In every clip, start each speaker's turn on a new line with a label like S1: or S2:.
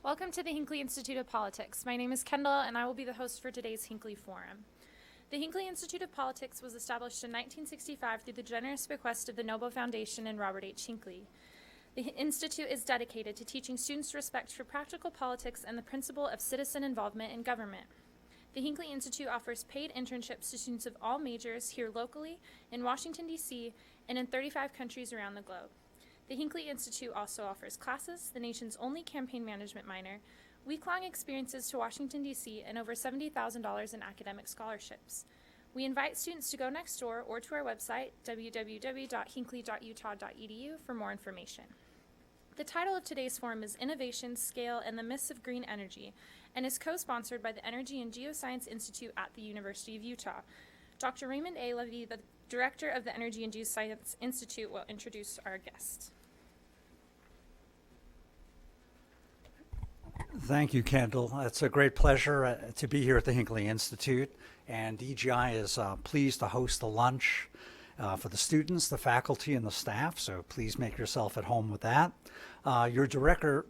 S1: Welcome to the Hinckley Institute of Politics. My name is Kendall, and I will be the host for today's Hinckley Forum. The Hinckley Institute of Politics was established in 1965 through the generous bequest of the Noble Foundation and Robert H. Hinckley. The Institute is dedicated to teaching students respect for practical politics and the principle of citizen involvement in government. The Hinckley Institute offers paid internships to students of all majors here locally, in Washington, D.C., and in 35 countries around the globe. The Hinckley Institute also offers classes, the nation's only campaign management minor, week-long experiences to Washington, D.C., and over $70,000 in academic scholarships. We invite students to go next door or to our website, www.hinckley.utah.edu, for more information. The title of today's forum is Innovation, Scale, and the Myths of Green Energy, and is co-sponsored by the Energy and Geoscience Institute at the University of Utah. Dr. Raymond A. Levy, the Director of the Energy and Geoscience Institute, will introduce our guest.
S2: Thank you, Kendall. It's a great pleasure to be here at the Hinckley Institute, and EGI is pleased to host the lunch for the students, the faculty, and the staff, so please make yourself at home with that. Your director,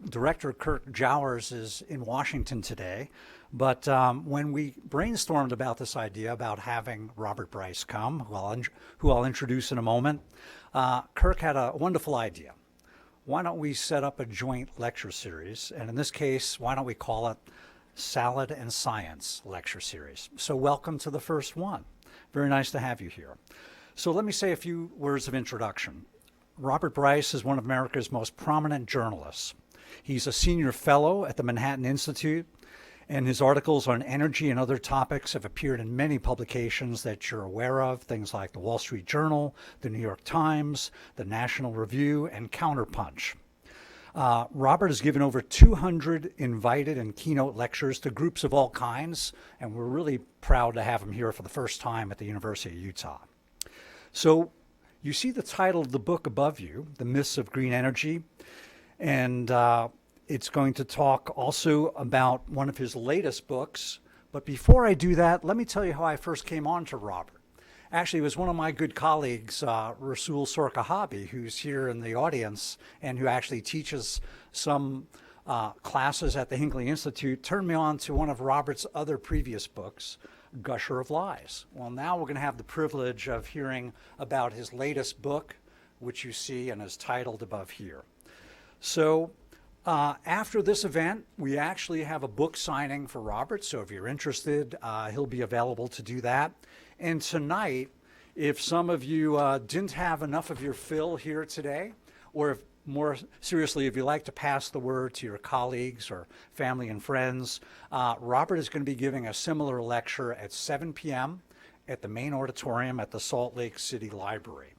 S2: Kirk Jowers, is in Washington today, but when we brainstormed about this idea about having Robert Bryce come, who I'll introduce in a moment, Kirk had a wonderful idea. Why don't we set up a joint lecture series? And in this case, why don't we call it Salad and Science Lecture Series? So welcome to the first one. Very nice to have you here. So let me say a few words of introduction. Robert Bryce is one of America's most prominent journalists. He's a senior fellow at the Manhattan Institute, and his articles on energy and other topics have appeared in many publications that you're aware of, things like the Wall Street Journal, the New York Times, the National Review, and Counterpunch. Robert has given over 200 invited and keynote lectures to groups of all kinds, and we're really proud to have him here for the first time at the University of Utah. So you see the title of the book above you, The Myths of Green Energy, and it's going to talk also about one of his latest books. But before I do that, let me tell you how I first came on to Robert. Actually, it was one of my good colleagues, Rasul Sorkahabi, who's here in the audience and who actually teaches some classes at the Hinckley Institute, turned me on to one of Robert's other previous books, Gusher of Lies. Well, now we're going to have the privilege of hearing about his latest book, which you see and is titled above here. So after this event, we actually have a book signing for Robert, so if you're interested, he'll be available to do that. And tonight, if some of you didn't have enough of your fill here today, or if, more seriously, if you'd like to pass the word to your colleagues or family and friends, Robert is going to be giving a similar lecture at 7 p.m. at the main auditorium at the Salt Lake City Library.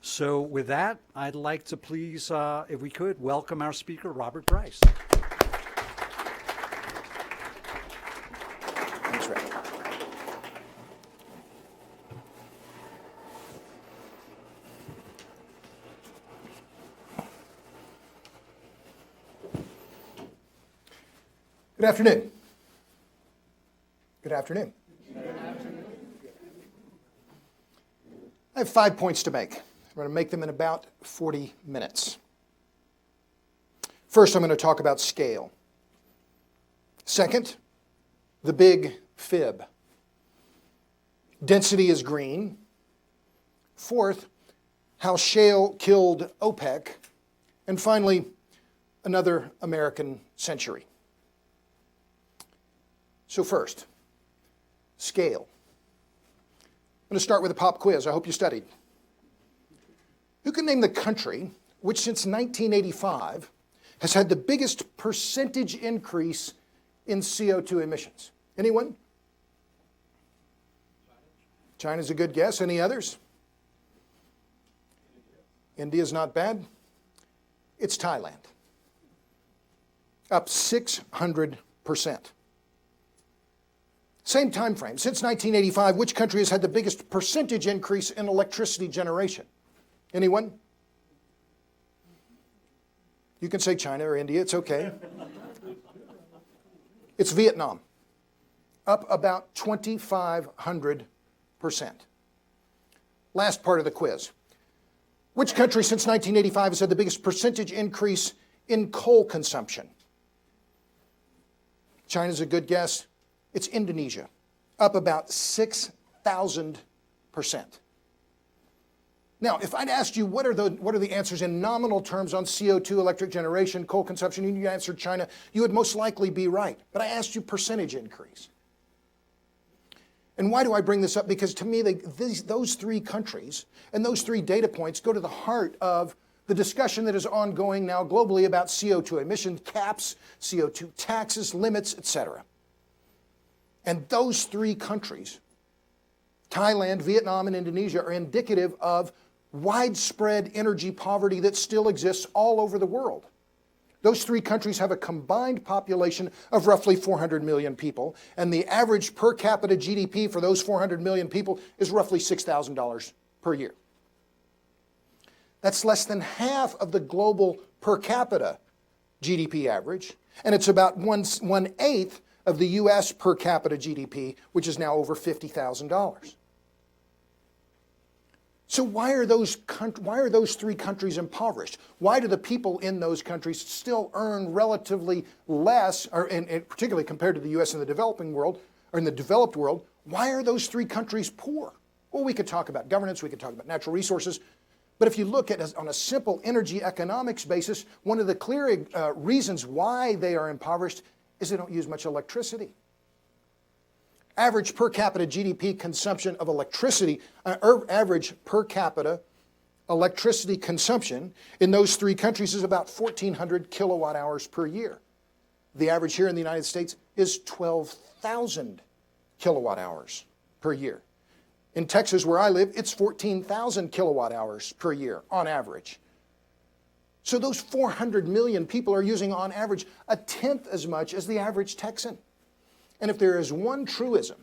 S2: So with that, I'd like to please, if we could, welcome our speaker, Robert Bryce.
S3: Thanks, Rick. Good afternoon. Good afternoon. I have 5 points to make. I'm going to make them in about 40 minutes. First, I'm going to talk about scale. Second, the big fib. Density is green. Fourth, how shale killed OPEC. And finally, another American century. So first, scale. I'm going to start with a pop quiz. I hope you studied. Who can name the country which since 1985 has had the biggest percentage increase in CO2 emissions? Anyone? China's a good guess. Any others? India's not bad. It's Thailand. Up 600%. Same time frame. Since 1985, which country has had the biggest percentage increase in electricity generation? Anyone? You can say China or India, it's okay. It's Vietnam, up about 2,500%. Last part of the quiz. Which country since 1985 has had the biggest percentage increase in coal consumption? China's a good guess. It's Indonesia, up about 6,000%. Now, if I'd asked you what are the answers in nominal terms on CO2, electric generation, coal consumption, and you answered China, you would most likely be right. But I asked you percentage increase. And why do I bring this up? Because to me, those three countries and those three data points go to the heart of the discussion that is ongoing now globally about CO2 emission caps, CO2 taxes, limits, etc. And those three countries, Thailand, Vietnam, and Indonesia, are indicative of widespread energy poverty that still exists all over the world. Those three countries have a combined population of roughly 400 million people, and the average per capita GDP for those 400 million people is roughly $6,000 per year. That's less than half of the global per capita GDP average, and it's about one-eighth of the US per capita GDP, which is now over $50,000. So why are those three countries impoverished? Why do the people in those countries still earn relatively less, and particularly compared to the US and the developing world, or in the developed world, why are those three countries poor? Well, we could talk about governance, we could talk about natural resources, but if you look at it on a simple energy economics basis, one of the clear reasons why they are impoverished is they don't use much electricity. Average per capita GDP consumption of electricity, average per capita electricity consumption in those three countries is about 1,400 kilowatt hours per year. The average here in the United States is 12,000 kilowatt hours per year. In Texas, where I live, it's 14,000 kilowatt hours per year on average. So those 400 million people are using on average a tenth as much as the average Texan. And if there is one truism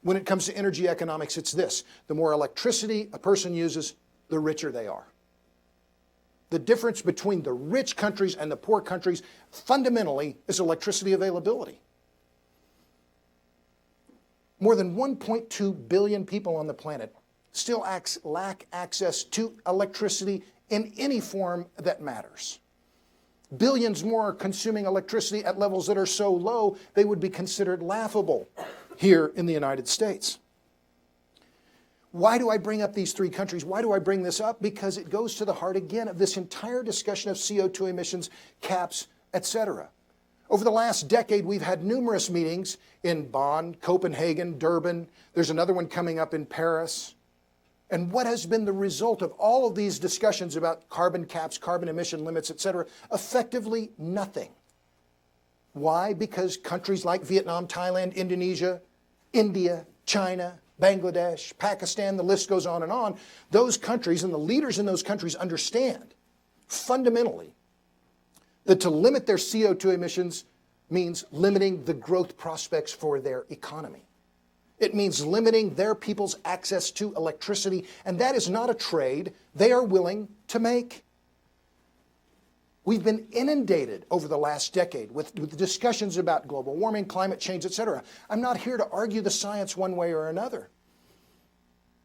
S3: when it comes to energy economics, it's this: the more electricity a person uses, the richer they are. The difference between the rich countries and the poor countries fundamentally is electricity availability. More than 1.2 billion people on the planet still lack access to electricity in any form that matters. Billions more are consuming electricity at levels that are so low they would be considered laughable here in the United States. Why do I bring up these three countries? Why do I bring this up? Because it goes to the heart again of this entire discussion of CO2 emissions, caps, etc. Over the last decade, we've had numerous meetings in Bonn, Copenhagen, Durban. There's another one coming up in Paris. And what has been the result of all of these discussions about carbon caps, carbon emission limits, etc.? Effectively nothing. Why? Because countries like Vietnam, Thailand, Indonesia, India, China, Bangladesh, Pakistan, the list goes on, those countries and the leaders in those countries understand fundamentally that to limit their CO2 emissions means limiting the growth prospects for their economy. It means limiting their people's access to electricity, and that is not a trade they are willing to make. We've been inundated over the last decade with discussions about global warming, climate change, etc. I'm not here to argue the science one way or another.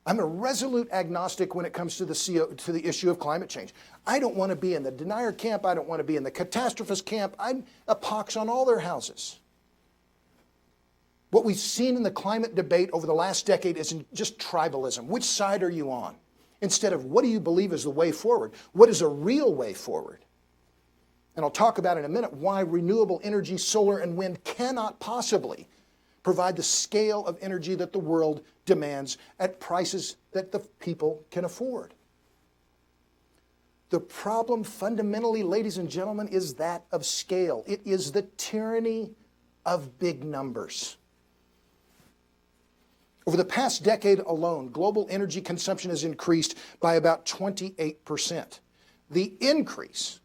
S3: I'm a resolute agnostic when it comes to the issue of climate change. I don't want to be in the denier camp. I don't want to be in the catastrophist camp. I'm a pox on all their houses. What we've seen in the climate debate over the last decade is just tribalism. Which side are you on? Instead of what do you believe is the way forward? What is a real way forward? And I'll talk about in a minute why renewable energy, solar and wind cannot possibly provide the scale of energy that the world demands at prices that the people can afford. The problem fundamentally, ladies and gentlemen, is that of scale. It is the tyranny of big numbers. Over the past decade alone, global energy consumption has increased by about 28%. The increase,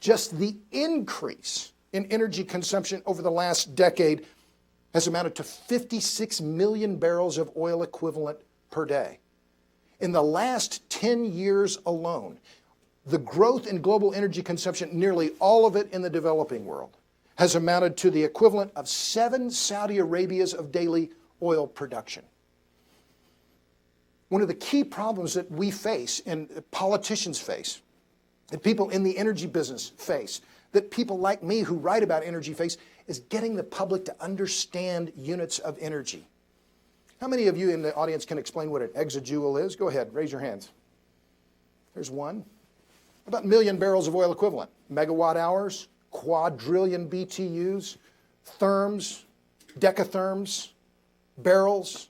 S3: just the increase in energy consumption over the last decade has amounted to 56 million barrels of oil equivalent per day. In the last 10 years alone, the growth in global energy consumption, nearly all of it in the developing world, has amounted to the equivalent of 7 Saudi Arabias of daily oil production. One of the key problems that we face and politicians face that people in the energy business face, that people like me who write about energy face, is getting the public to understand units of energy. How many of you in the audience can explain what an exajoule is? Go ahead, raise your hands. There's one. About a million barrels of oil equivalent. Megawatt hours, quadrillion BTUs, therms, decatherms, barrels.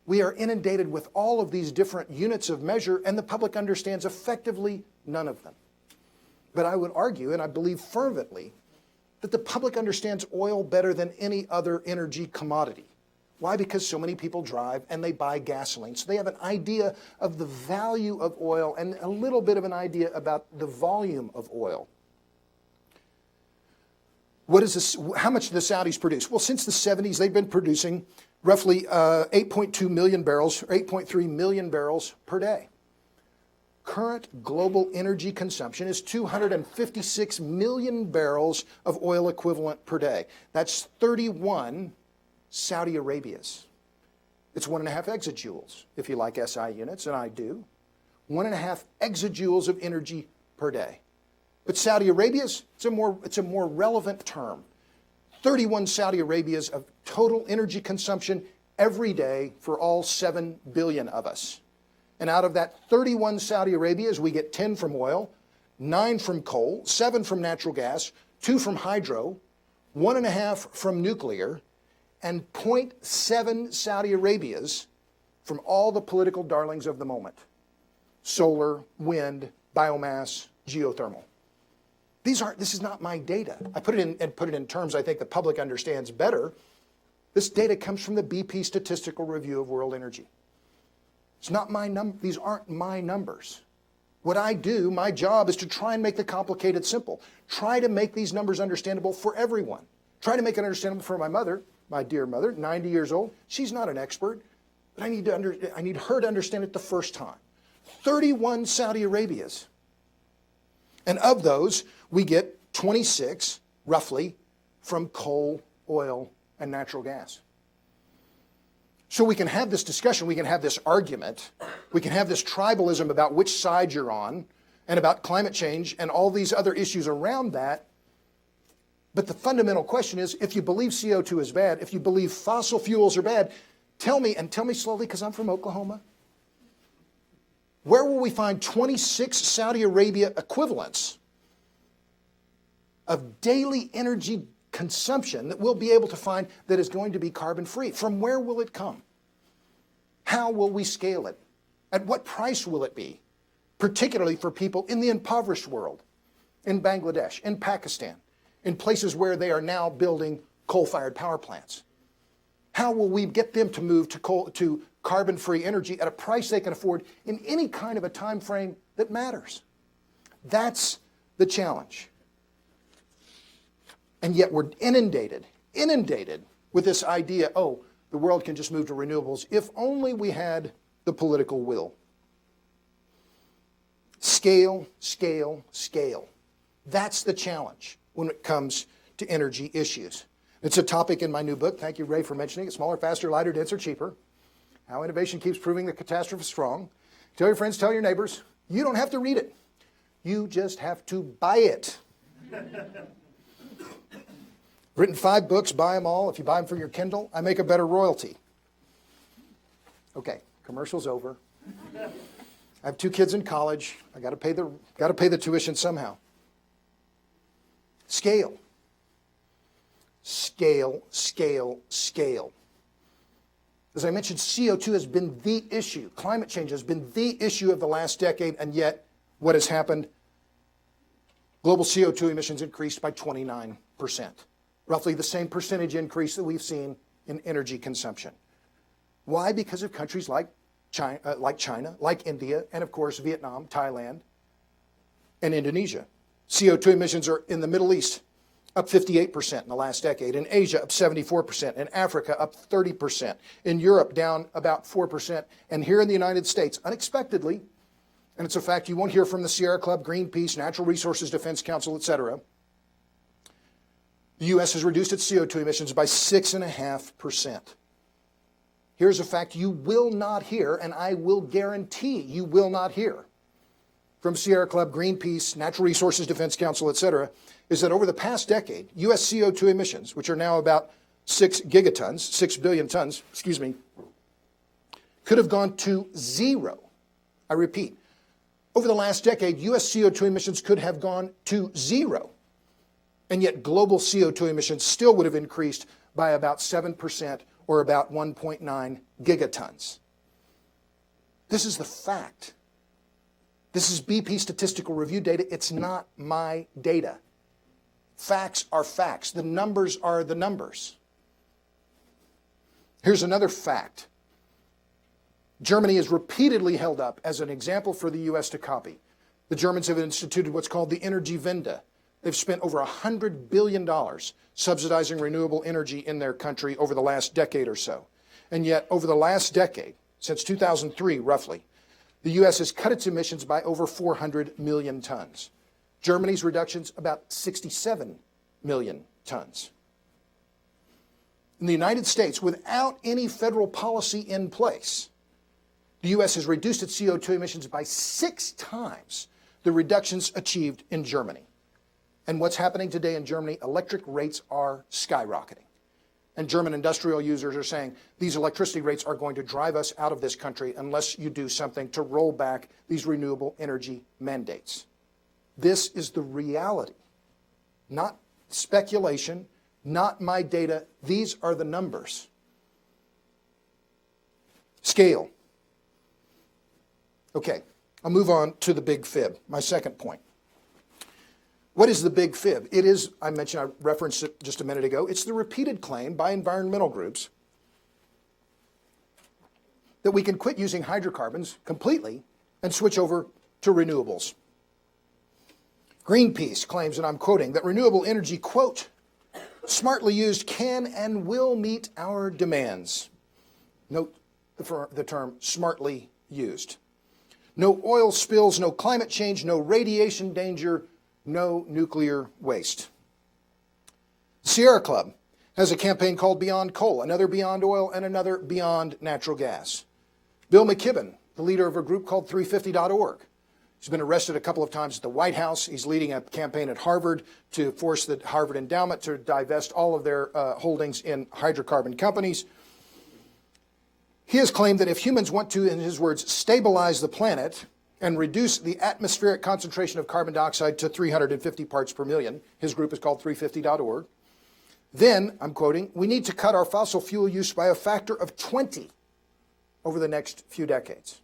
S3: We are inundated with all of these different units of measure, and the public understands effectively none of them. But I would argue, and I believe fervently, that the public understands oil better than any other energy commodity. Why? Because so many people drive and they buy gasoline. So they have an idea of the value of oil and a little bit of an idea about the volume of oil. What is this? How much do the Saudis produce? Well, since the 70s, they've been producing roughly 8.2 million barrels, or 8.3 million barrels per day. Current global energy consumption is 256 million barrels of oil equivalent per day. That's 31 Saudi Arabia's. It's 1.5 exajoules, if you like SI units, and I do. 1.5 exajoules of energy per day. But Saudi Arabia's, it's a more relevant term. 31 Saudi Arabia's of total energy consumption every day for all 7 billion of us. And out of that 31 Saudi Arabia's, we get 10 from oil, 9 from coal, 7 from natural gas, 2 from hydro, 1.5 from nuclear, and 0.7 Saudi Arabia's from all the political darlings of the moment. Solar, wind, biomass, geothermal. This is not my data. I put it in terms I think the public understands better. This data comes from the BP Statistical Review of World Energy. It's not my number. These aren't my numbers. What I do, my job, is to try and make the complicated simple. Try to make these numbers understandable for everyone. Try to make it understandable for my mother, my dear mother, 90 years old. She's not an expert, but I need her to understand it the first time. 31 Saudi Arabia's. And of those, we get 26, roughly, from coal, oil, and natural gas. So we can have this discussion, we can have this argument, we can have this tribalism about which side you're on, and about climate change and all these other issues around that. But the fundamental question is, if you believe CO2 is bad, if you believe fossil fuels are bad, tell me slowly, because I'm from Oklahoma, where will we find 26 Saudi Arabia equivalents of daily energy consumption that we'll be able to find that is going to be carbon free? From where will it come? How will we scale it? At what price will it be? Particularly for people in the impoverished world, in Bangladesh, in Pakistan, in places where they are now building coal-fired power plants. How will we get them to move to carbon-free energy at a price they can afford in any kind of a time frame that matters? That's the challenge. And yet we're inundated with this idea, oh, the world can just move to renewables if only we had the political will. Scale, scale, scale. That's the challenge when it comes to energy issues. It's a topic in my new book. Thank you, Ray, for mentioning it. Smaller, faster, lighter, denser, cheaper. How innovation keeps proving the catastrophe strong. Tell your friends, tell your neighbors. You don't have to read it. You just have to buy it. Written 5 books, buy them all. If you buy them for your Kindle, I make a better royalty. Okay, commercial's over. I have 2 kids in college. I got to pay the tuition somehow. Scale. Scale, scale, scale. As I mentioned, CO2 has been the issue. Climate change has been the issue of the last decade, and yet what has happened? Global CO2 emissions increased by 29%. Roughly the same percentage increase that we've seen in energy consumption. Why? Because of countries like China, like India, and of course Vietnam, Thailand, and Indonesia. CO2 emissions are in the Middle East up 58% in the last decade, in Asia up 74%, in Africa up 30%, in Europe down about 4%, and here in the United States, unexpectedly, and it's a fact you won't hear from the Sierra Club, Greenpeace, Natural Resources Defense Council, etc., the U.S. has reduced its CO2 emissions by 6.5%. Here's a fact you will not hear, and I will guarantee you will not hear from Sierra Club, Greenpeace, Natural Resources Defense Council, et cetera, is that over the past decade, U.S. CO2 emissions, which are now about 6 gigatons, 6 billion tons, could have gone to zero. I repeat, over the last decade, U.S. CO2 emissions could have gone to zero. And yet global CO2 emissions still would have increased by about 7% or about 1.9 gigatons. This is the fact. This is BP statistical review data. It's not my data. Facts are facts. The numbers are the numbers. Here's another fact. Germany is repeatedly held up as an example for the U.S. to copy. The Germans have instituted what's called the Energiewende. They've spent over $100 billion subsidizing renewable energy in their country over the last decade or so. And yet, over the last decade, since 2003 roughly, the U.S. has cut its emissions by over 400 million tons. Germany's reductions about 67 million tons. In the United States, without any federal policy in place, the U.S. has reduced its CO2 emissions by 6 times the reductions achieved in Germany. And what's happening today in Germany, electric rates are skyrocketing. And German industrial users are saying these electricity rates are going to drive us out of this country unless you do something to roll back these renewable energy mandates. This is the reality, not speculation, not my data. These are the numbers. Scale. Okay, I'll move on to the big fib, my second point. What is the big fib? It is, I referenced it just a minute ago, it's the repeated claim by environmental groups that we can quit using hydrocarbons completely and switch over to renewables. Greenpeace claims, and I'm quoting, that renewable energy, quote, smartly used can and will meet our demands. Note the term smartly used. No oil spills, no climate change, no radiation danger, no nuclear waste. Sierra Club has a campaign called Beyond Coal, another Beyond Oil, and another Beyond Natural Gas. Bill McKibben, the leader of a group called 350.org. He's been arrested a couple of times at the White House. He's leading a campaign at Harvard to force the Harvard endowment to divest all of their holdings in hydrocarbon companies. He has claimed that if humans want to, in his words, stabilize the planet and reduce the atmospheric concentration of carbon dioxide to 350 parts per million, his group is called 350.org, then, I'm quoting, we need to cut our fossil fuel use by a factor of 20 over the next few decades.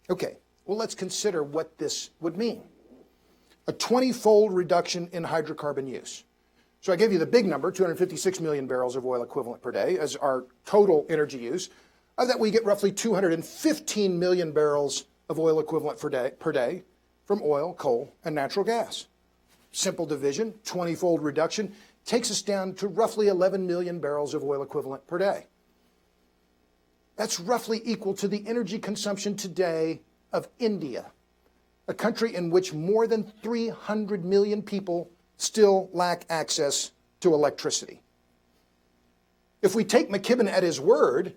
S3: Okay, well, let's consider what this would mean. A 20-fold reduction in hydrocarbon use. So I gave you the big number, 256 million barrels of oil equivalent per day as our total energy use. Of that, we get roughly 215 million barrels of oil equivalent per day from oil, coal, and natural gas. Simple division, 20-fold reduction, takes us down to roughly 11 million barrels of oil equivalent per day. That's roughly equal to the energy consumption today of India, a country in which more than 300 million people still lack access to electricity. If we take McKibben at his word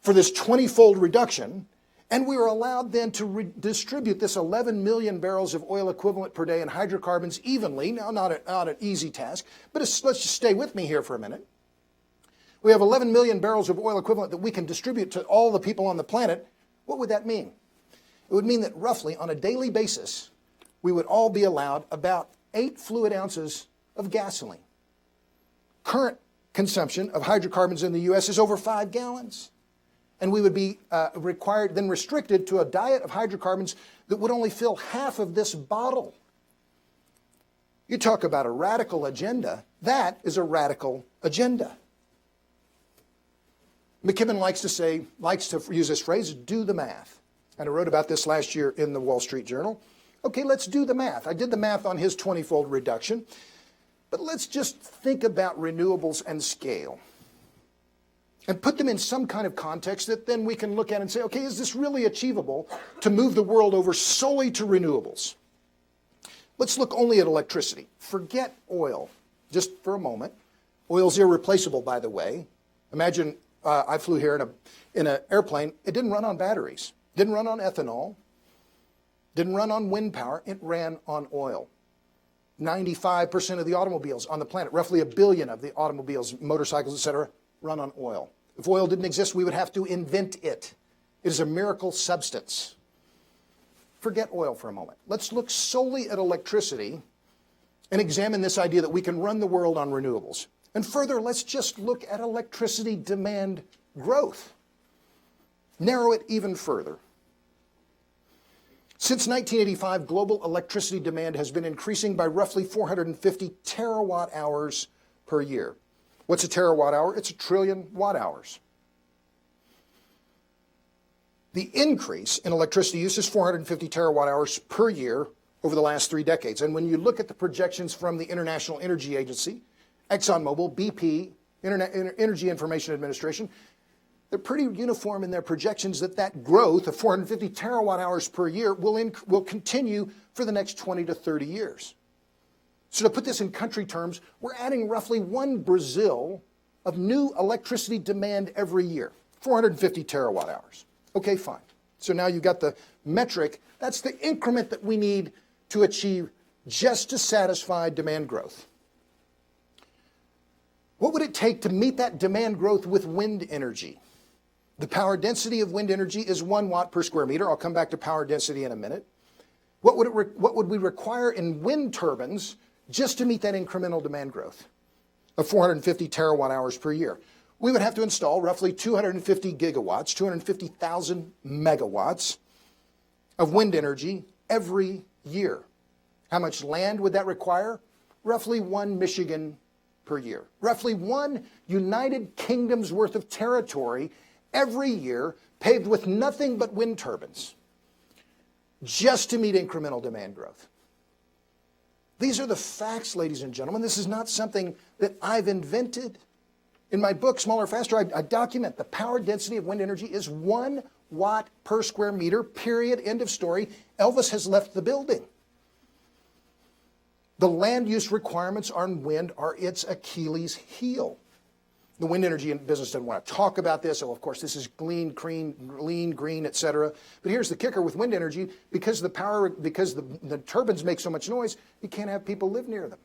S3: for this 20-fold reduction, and we were allowed then to redistribute this 11 million barrels of oil equivalent per day in hydrocarbons evenly. Now, not an easy task, but let's just stay with me here for a minute. We have 11 million barrels of oil equivalent that we can distribute to all the people on the planet. What would that mean? It would mean that roughly on a daily basis, we would all be allowed about 8 fluid ounces of gasoline. Current consumption of hydrocarbons in the U.S. is over 5 gallons. And we would be restricted to a diet of hydrocarbons that would only fill half of this bottle. You talk about a radical agenda. That is a radical agenda. McKibben likes to use this phrase, do the math. And I wrote about this last year in the Wall Street Journal. Okay, let's do the math. I did the math on his 20-fold reduction. But let's just think about renewables and scale and put them in some kind of context that then we can look at and say, okay, is this really achievable to move the world over solely to renewables? Let's look only at electricity. Forget oil just for a moment. Oil's irreplaceable, by the way. Imagine I flew here in an airplane. It didn't run on batteries. Didn't run on ethanol. Didn't run on wind power, it ran on oil. 95% of the automobiles on the planet, roughly 1 billion of the automobiles, motorcycles, etc., run on oil. If oil didn't exist, we would have to invent it. It is a miracle substance. Forget oil for a moment. Let's look solely at electricity and examine this idea that we can run the world on renewables. And further, let's just look at electricity demand growth. Narrow it even further. Since 1985, global electricity demand has been increasing by roughly 450 terawatt hours per year. What's a terawatt hour? It's 1 trillion watt hours. The increase in electricity use is 450 terawatt hours per year over the last 3 decades. And when you look at the projections from the International Energy Agency, ExxonMobil, BP, Energy Information Administration, they're pretty uniform in their projections that growth of 450 terawatt hours per year will continue for the next 20 to 30 years. So to put this in country terms, we're adding roughly 1 Brazil of new electricity demand every year, 450 terawatt hours. Okay, fine. So now you've got the metric. That's the increment that we need to achieve just to satisfy demand growth. What would it take to meet that demand growth with wind energy? The power density of wind energy is 1 watt per square meter. I'll come back to power density in a minute. What would we require in wind turbines just to meet that incremental demand growth of 450 terawatt hours per year? We would have to install roughly 250 gigawatts, 250,000 megawatts of wind energy every year. How much land would that require? Roughly 1 Michigan per year. Roughly 1 United Kingdom's worth of territory every year paved with nothing but wind turbines just to meet incremental demand growth. These are the facts, ladies and gentlemen. This is not something that I've invented. In my book, Smaller, Faster, I document the power density of wind energy is 1 watt per square meter, period, end of story. Elvis has left the building. The land use requirements on wind are its Achilles heel. The wind energy business doesn't want to talk about this. Oh, of course, this is lean, green, et cetera. But here's the kicker with wind energy. Because the turbines make so much noise, you can't have people live near them.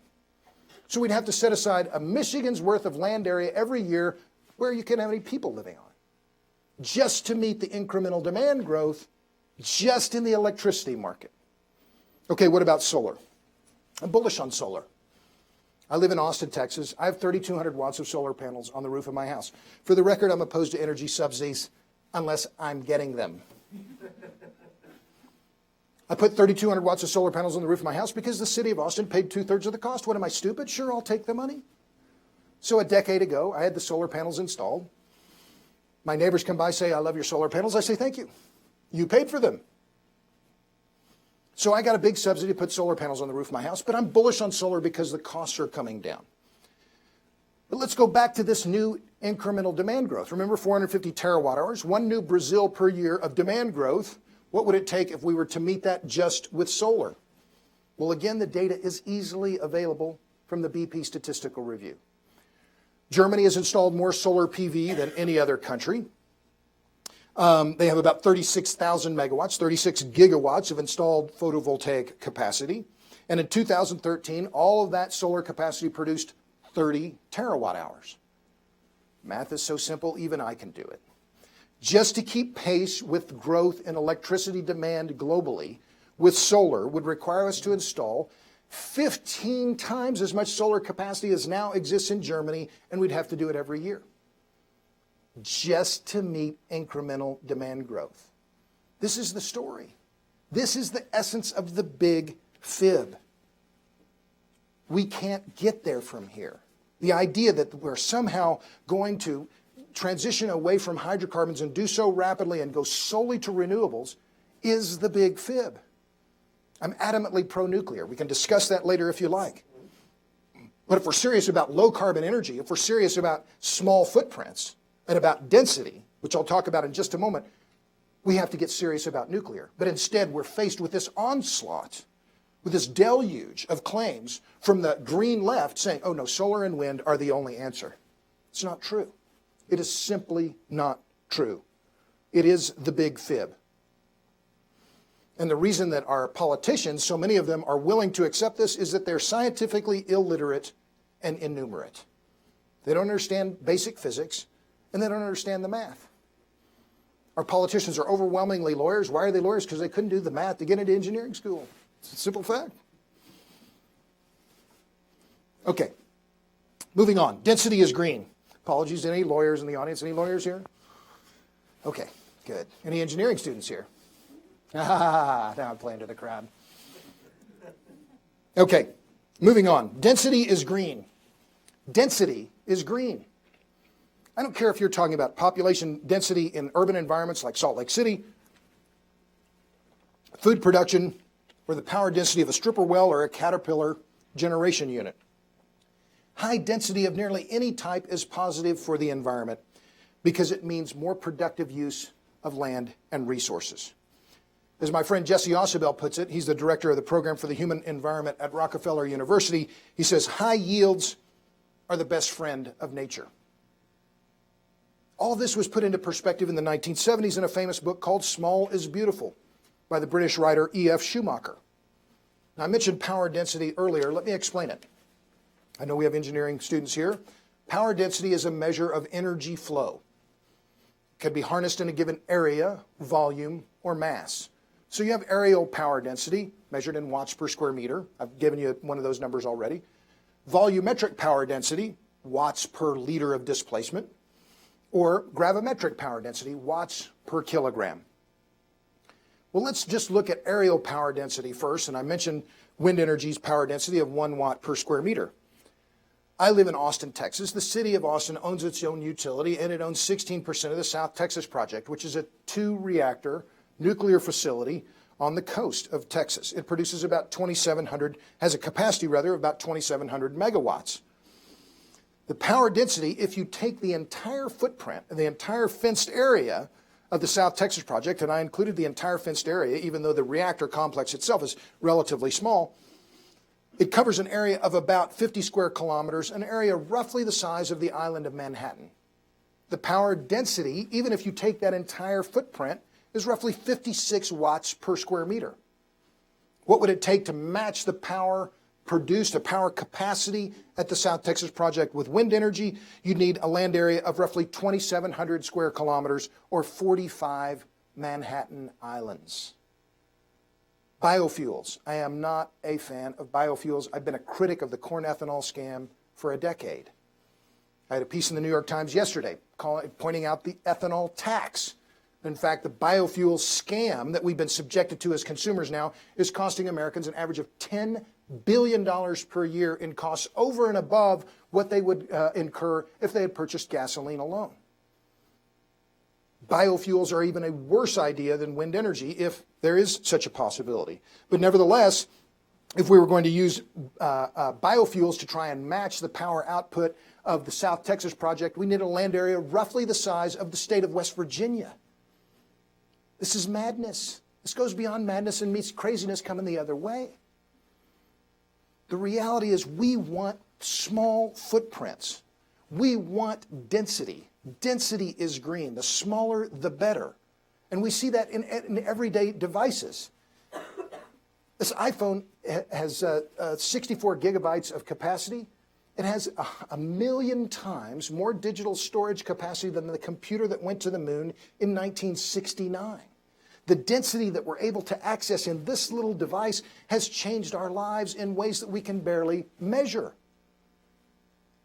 S3: So we'd have to set aside a Michigan's worth of land area every year where you can't have any people living on it, just to meet the incremental demand growth just in the electricity market. Okay, what about solar? I'm bullish on solar. I live in Austin, Texas. I have 3,200 watts of solar panels on the roof of my house. For the record, I'm opposed to energy subsidies unless I'm getting them. I put 3,200 watts of solar panels on the roof of my house because the city of Austin paid 2/3 of the cost. What, am I stupid? Sure, I'll take the money. So a decade ago, I had the solar panels installed. My neighbors come by, say, I love your solar panels. I say, thank you. You paid for them. So I got a big subsidy to put solar panels on the roof of my house, but I'm bullish on solar because the costs are coming down. But let's go back to this new incremental demand growth. Remember, 450 terawatt hours, 1 new Brazil per year of demand growth. What would it take if we were to meet that just with solar? Well, again, the data is easily available from the BP Statistical Review. Germany has installed more solar PV than any other country. They have about 36,000 megawatts, 36 gigawatts of installed photovoltaic capacity. And in 2013, all of that solar capacity produced 30 terawatt hours. Math is so simple, even I can do it. Just to keep pace with growth in electricity demand globally with solar would require us to install 15 times as much solar capacity as now exists in Germany, and we'd have to do it every year just to meet incremental demand growth. This is the story. This is the essence of the big fib. We can't get there from here. The idea that we're somehow going to transition away from hydrocarbons and do so rapidly and go solely to renewables is the big fib. I'm adamantly pro-nuclear. We can discuss that later if you like. But if we're serious about low carbon energy, if we're serious about small footprints and about density, which I'll talk about in just a moment, we have to get serious about nuclear. But instead, we're faced with this onslaught, with this deluge of claims from the green left saying, oh no, solar and wind are the only answer. It's not true. It is simply not true. It is the big fib. And the reason that our politicians, so many of them, are willing to accept this is that they're scientifically illiterate and innumerate. They don't understand basic physics, and they don't understand the math. Our politicians are overwhelmingly lawyers. Why are they lawyers? Because they couldn't do the math to get into engineering school. It's a simple fact. Okay, moving on. Density is green. Apologies to any lawyers in the audience. Any lawyers here? Okay, good. Any engineering students here? Now I'm playing to the crowd. Okay, moving on. Density is green. Density is green. I don't care if you're talking about population density in urban environments like Salt Lake City, food production, or the power density of a stripper well or a Caterpillar generation unit. High density of nearly any type is positive for the environment because it means more productive use of land and resources. As my friend Jesse Ausubel puts it, he's the director of the Program for the Human Environment at Rockefeller University. He says, high yields are the best friend of nature. All this was put into perspective in the 1970s in a famous book called Small is Beautiful by the British writer E.F. Schumacher. Now, I mentioned power density earlier. Let me explain it. I know we have engineering students here. Power density is a measure of energy flow. It can be harnessed in a given area, volume, or mass. So you have areal power density, measured in watts per square meter. I've given you one of those numbers already. Volumetric power density, watts per liter of displacement. Or gravimetric power density, watts per kilogram. Well, let's just look at areal power density first. And I mentioned wind energy's power density of 1 watt per square meter. I live in Austin, Texas. The city of Austin owns its own utility, and it owns 16% of the South Texas Project, which is a 2-reactor nuclear facility on the coast of Texas. It produces about 2,700, has a capacity rather of about 2,700 megawatts. The power density, if you take the entire footprint, the entire fenced area of the South Texas Project, and I included the entire fenced area, even though the reactor complex itself is relatively small, it covers an area of about 50 square kilometers, an area roughly the size of the island of Manhattan. The power density, even if you take that entire footprint, is roughly 56 watts per square meter. What would it take to match the power produced, a power capacity at the South Texas Project with wind energy? You'd need a land area of roughly 2,700 square kilometers or 45 Manhattan islands. Biofuels. I am not a fan of biofuels. I've been a critic of the corn ethanol scam for a decade. I had a piece in the New York Times yesterday pointing out the ethanol tax. In fact, the biofuel scam that we've been subjected to as consumers now is costing Americans an average of $10 billion per year in costs over and above what they would incur if they had purchased gasoline alone. Biofuels are even a worse idea than wind energy if there is such a possibility. But nevertheless, if we were going to use biofuels to try and match the power output of the South Texas Project, we need a land area roughly the size of the state of West Virginia. This is madness. This goes beyond madness and meets craziness coming the other way. The reality is we want small footprints. We want density. Density is green. The smaller, the better. And we see that in everyday devices. This iPhone has 64 gigabytes of capacity. It has a million times more digital storage capacity than the computer that went to the moon in 1969. The density that we're able to access in this little device has changed our lives in ways that we can barely measure.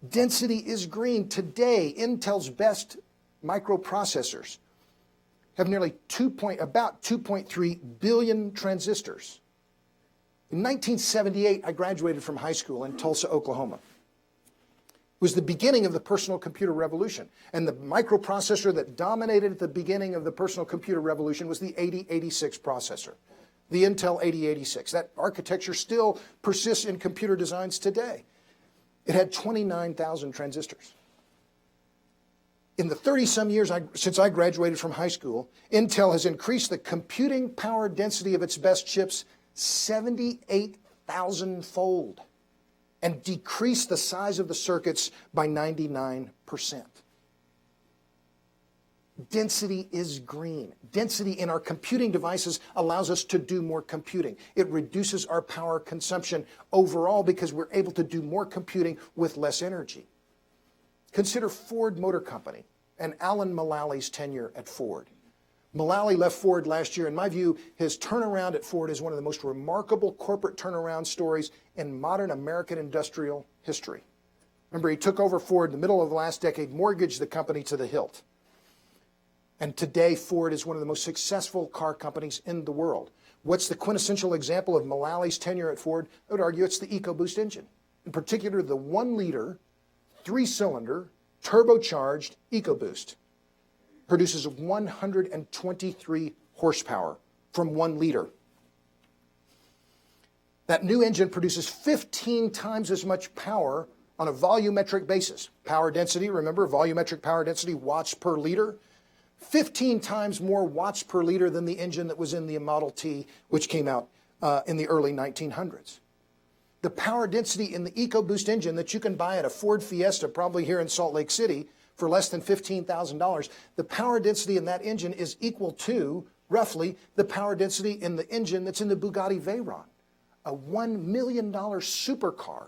S3: Density is green. Today, Intel's best microprocessors have nearly about 2.3 billion transistors. In 1978, I graduated from high school in Tulsa, Oklahoma. It was the beginning of the personal computer revolution. And the microprocessor that dominated at the beginning of the personal computer revolution was the 8086 processor, the Intel 8086. That architecture still persists in computer designs today. It had 29,000 transistors. In the 30-some years since I graduated from high school, Intel has increased the computing power density of its best chips 78,000-fold and decreased the size of the circuits by 99%. Density is green. Density in our computing devices allows us to do more computing. It reduces our power consumption overall because we're able to do more computing with less energy. Consider Ford Motor Company and Alan Mulally's tenure at Ford. Mullally left Ford last year. In my view, his turnaround at Ford is one of the most remarkable corporate turnaround stories in modern American industrial history. Remember, he took over Ford in the middle of the last decade, mortgaged the company to the hilt. And today, Ford is one of the most successful car companies in the world. What's the quintessential example of Mullally's tenure at Ford? I would argue it's the EcoBoost engine. In particular, the 1-liter, 3-cylinder, turbocharged EcoBoost produces 123 horsepower from 1 liter. That new engine produces 15 times as much power on a volumetric basis. Power density, remember, volumetric power density, watts per liter. 15 times more watts per liter than the engine that was in the Model T, which came out in the early 1900s. The power density in the EcoBoost engine that you can buy at a Ford Fiesta, probably here in Salt Lake City, for less than $15,000, the power density in that engine is equal to, roughly, the power density in the engine that's in the Bugatti Veyron, a $1 million supercar.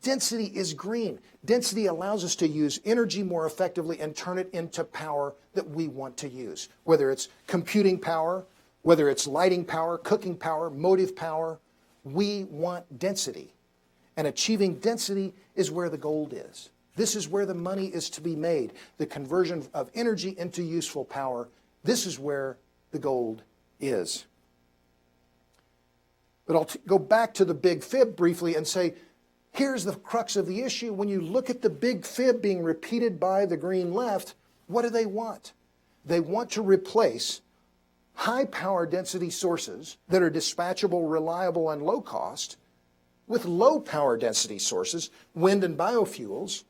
S3: Density is green. Density allows us to use energy more effectively and turn it into power that we want to use, whether it's computing power, whether it's lighting power, cooking power, motive power. We want density. And achieving density is where the gold is. This is where the money is to be made. The conversion of energy into useful power. This is where the gold is. But I'll go back to the big fib briefly and say, here's the crux of the issue. When you look at the big fib being repeated by the green left, what do they want? They want to replace high power density sources that are dispatchable, reliable, and low cost with low power density sources, wind and biofuels,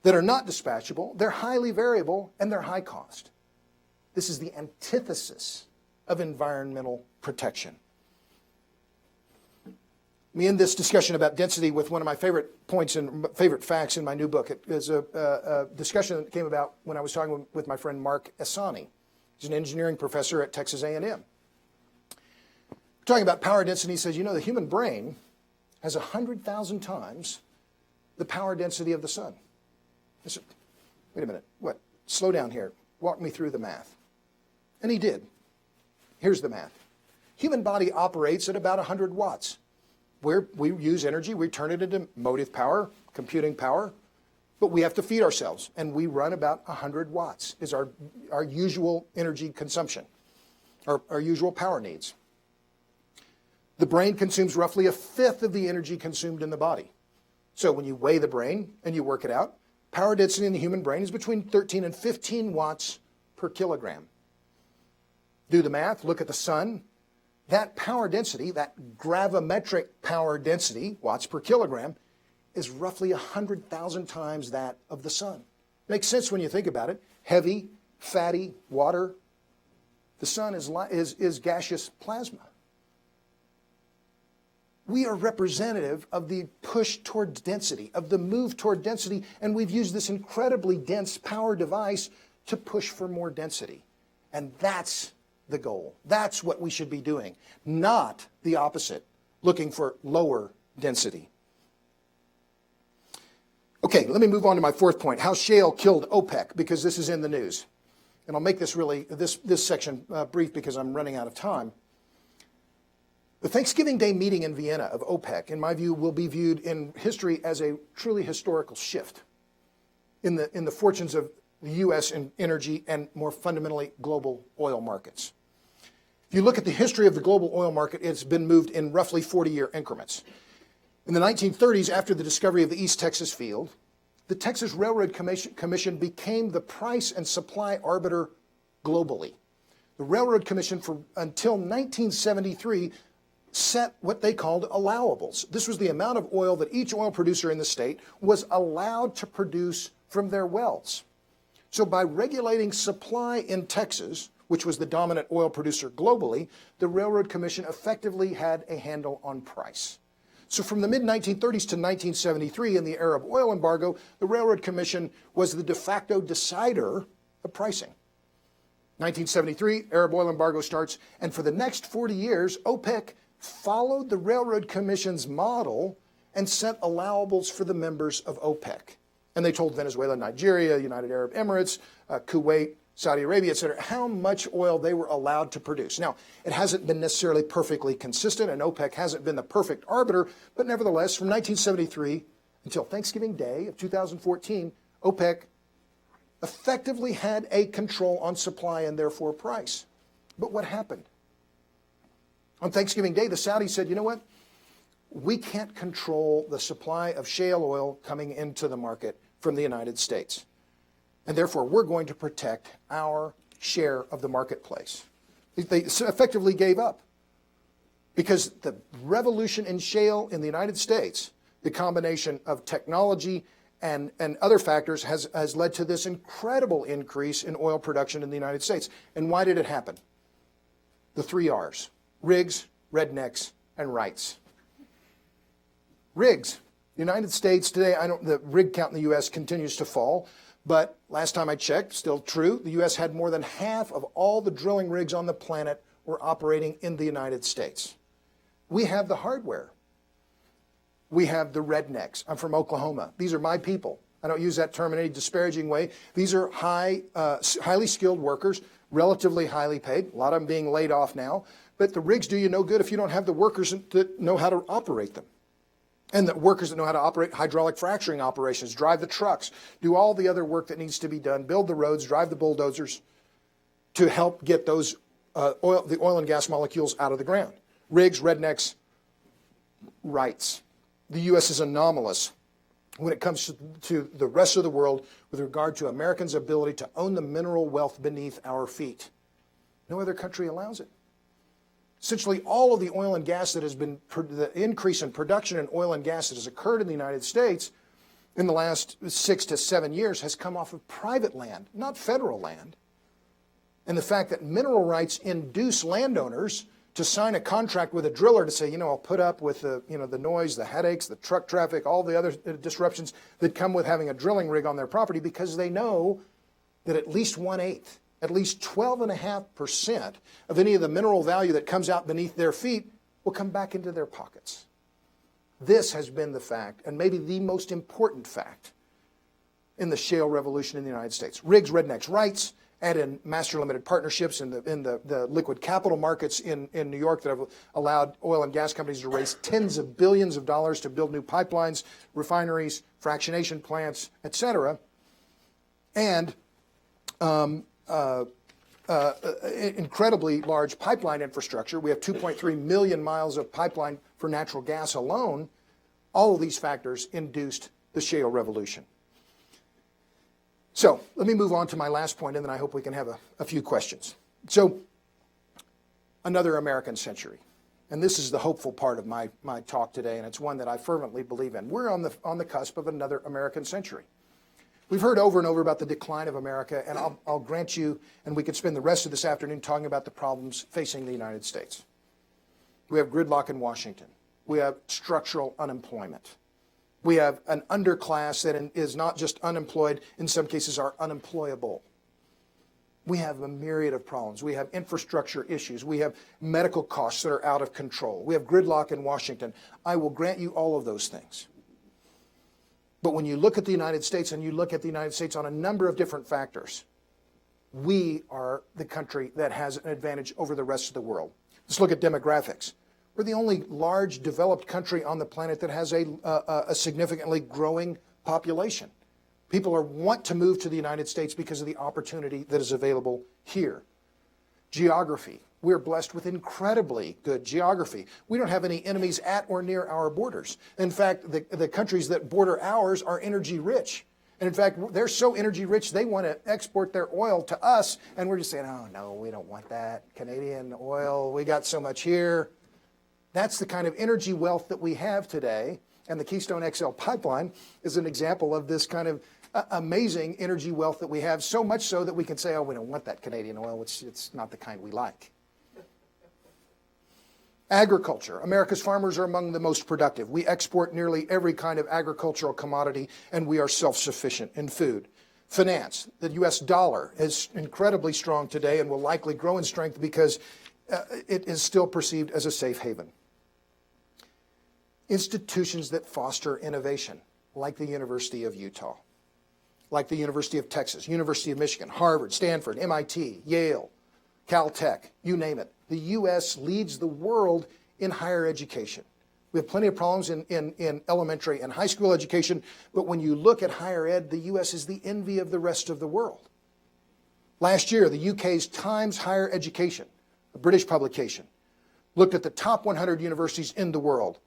S3: that are not dispatchable, they're highly variable, and they're high cost. This is the antithesis of environmental protection. Let me end this discussion about density with one of my favorite points and favorite facts in my new book. It is a discussion that came about when I was talking with my friend Mark Esani. He's an engineering professor at Texas A&M. We're talking about power density. He says, you know, the human brain has 100,000 times the power density of the sun. I said, wait a minute, what? Slow down here. Walk me through the math. And he did. Here's the math. Human body operates at about 100 watts. Where we use energy, we turn it into motive power, computing power, but we have to feed ourselves, and we run about 100 watts is our usual energy consumption, our usual power needs. The brain consumes roughly 1/5 of the energy consumed in the body. So when you weigh the brain and you work it out, power density in the human brain is between 13 and 15 watts per kilogram. Do the math, look at the sun. That power density, that gravimetric power density, watts per kilogram, is roughly 100,000 times that of the sun. Makes sense when you think about it. Heavy, fatty, water. The sun is gaseous plasma. We are representative of the push towards density, of the move toward density, and we've used this incredibly dense power device to push for more density. And that's the goal. That's what we should be doing, not the opposite, looking for lower density. Okay, let me move on to my fourth point, how shale killed OPEC, because this is in the news. And I'll make this this section brief because I'm running out of time. The Thanksgiving Day meeting in Vienna of OPEC, in my view, will be viewed in history as a truly historical shift in the fortunes of the U.S. in energy and, more fundamentally, global oil markets. If you look at the history of the global oil market, it's been moved in roughly 40-year increments. In the 1930s, after the discovery of the East Texas field, the Texas Railroad Commission became the price and supply arbiter globally. The Railroad Commission, until 1973, set what they called allowables. This was the amount of oil that each oil producer in the state was allowed to produce from their wells. So by regulating supply in Texas, which was the dominant oil producer globally, the Railroad Commission effectively had a handle on price. So from the mid-1930s to 1973, in the era of Oil Embargo, the Railroad Commission was the de facto decider of pricing. 1973, Arab oil embargo starts, and for the next 40 years, OPEC followed the Railroad Commission's model and set allowables for the members of OPEC. And they told Venezuela, Nigeria, United Arab Emirates, Kuwait, Saudi Arabia, et cetera, how much oil they were allowed to produce. Now, it hasn't been necessarily perfectly consistent, and OPEC hasn't been the perfect arbiter, but nevertheless, from 1973 until Thanksgiving Day of 2014, OPEC effectively had a control on supply and therefore price. But what happened? On Thanksgiving Day, the Saudis said, you know what? We can't control the supply of shale oil coming into the market from the United States. And therefore, we're going to protect our share of the marketplace. They effectively gave up. Because the revolution in shale in the United States, the combination of technology and other factors has led to this incredible increase in oil production in the United States. And why did it happen? The 3 R's: rigs, rednecks, and rights. Rigs. The United States today, the rig count in the U.S. continues to fall, but last time I checked, still true, the U.S. had more than half of all the drilling rigs on the planet were operating in the United States. We have the hardware. We have the rednecks. I'm from Oklahoma. These are my people. I don't use that term in any disparaging way. These are highly skilled workers, relatively highly paid, a lot of them being laid off now. But the rigs do you no good if you don't have the workers that know how to operate them. And the workers that know how to operate hydraulic fracturing operations, drive the trucks, do all the other work that needs to be done, build the roads, drive the bulldozers to help get those the oil and gas molecules out of the ground. Rigs, rednecks, rights. The U.S. is anomalous when it comes to the rest of the world with regard to Americans' ability to own the mineral wealth beneath our feet. No other country allows it. Essentially, all of the oil and gas that has been, the increase in production in oil and gas that has occurred in the United States in the last 6 to 7 years has come off of private land, not federal land. And the fact that mineral rights induce landowners to sign a contract with a driller to say, I'll put up with the noise, the headaches, the truck traffic, all the other disruptions that come with having a drilling rig on their property, because they know that at least 1/8, at least 12.5% of any of the mineral value that comes out beneath their feet will come back into their pockets. This has been the fact, and maybe the most important fact, in the shale revolution in the United States. Rigs, rednecks, rights, add in master limited partnerships in the liquid capital markets in New York that have allowed oil and gas companies to raise tens of billions of dollars to build new pipelines, refineries, fractionation plants, et cetera. And incredibly large pipeline infrastructure. We have 2.3 million miles of pipeline for natural gas alone. All of these factors induced the shale revolution. So let me move on to my last point, and then I hope we can have a few questions. So another American century. And this is the hopeful part of my talk today, and it's one that I fervently believe in. We're on the cusp of another American century. We've heard over and over about the decline of America, and I'll grant you, and we could spend the rest of this afternoon talking about the problems facing the United States. We have gridlock in Washington. We have structural unemployment. We have an underclass that is not just unemployed, in some cases are unemployable. We have a myriad of problems. We have infrastructure issues. We have medical costs that are out of control. We have gridlock in Washington. I will grant you all of those things. But when you look at the United States, and you look at the United States on a number of different factors, we are the country that has an advantage over the rest of the world. Let's look at demographics. We're the only large developed country on the planet that has a significantly growing population. People want to move to the United States because of the opportunity that is available here. Geography. We're blessed with incredibly good geography. We don't have any enemies at or near our borders. In fact, the countries that border ours are energy rich. And in fact, they're so energy rich, they want to export their oil to us. And we're just saying, oh, no, we don't want that. Canadian oil, we got so much here. That's the kind of energy wealth that we have today. And the Keystone XL Pipeline is an example of this kind of amazing energy wealth that we have, so much so that we can say, oh, we don't want that Canadian oil. It's not the kind we like. Agriculture. America's farmers are among the most productive. We export nearly every kind of agricultural commodity, and we are self-sufficient in food. Finance. The U.S. dollar is incredibly strong today and will likely grow in strength because it is still perceived as a safe haven. Institutions that foster innovation, like the University of Utah, like the University of Texas, University of Michigan, Harvard, Stanford, MIT, Yale, Caltech, you name it. The U.S. leads the world in higher education. We have plenty of problems in elementary and high school education, but when you look at higher ed, the U.S. is the envy of the rest of the world. Last year, the UK's Times Higher Education, a British publication, looked at the top 100 universities in the world.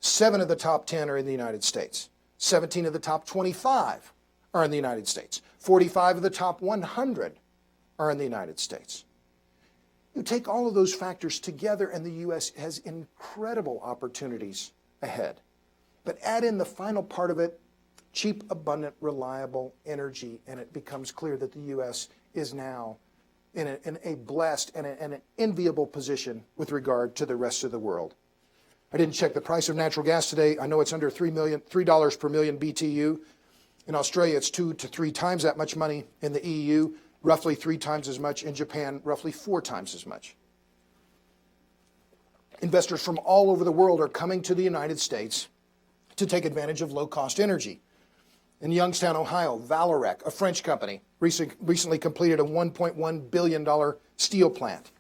S3: 7 of the top 10 are in the United States. 17 of the top 25 are in the United States. 45 of the top 100 are in the United States. You take all of those factors together and the U.S. has incredible opportunities ahead. But add in the final part of it, cheap, abundant, reliable energy, and it becomes clear that the U.S. is now in a blessed and an enviable position with regard to the rest of the world. I didn't check the price of natural gas today. I know it's under $3 per million BTU. In Australia, it's 2 to 3 times that much money. In the EU, roughly 3 times as much. In Japan, roughly 4 times as much. Investors from all over the world are coming to the United States to take advantage of low-cost energy. In Youngstown, Ohio, Vallourec, a French company, recently completed a $1.1 billion steel plant.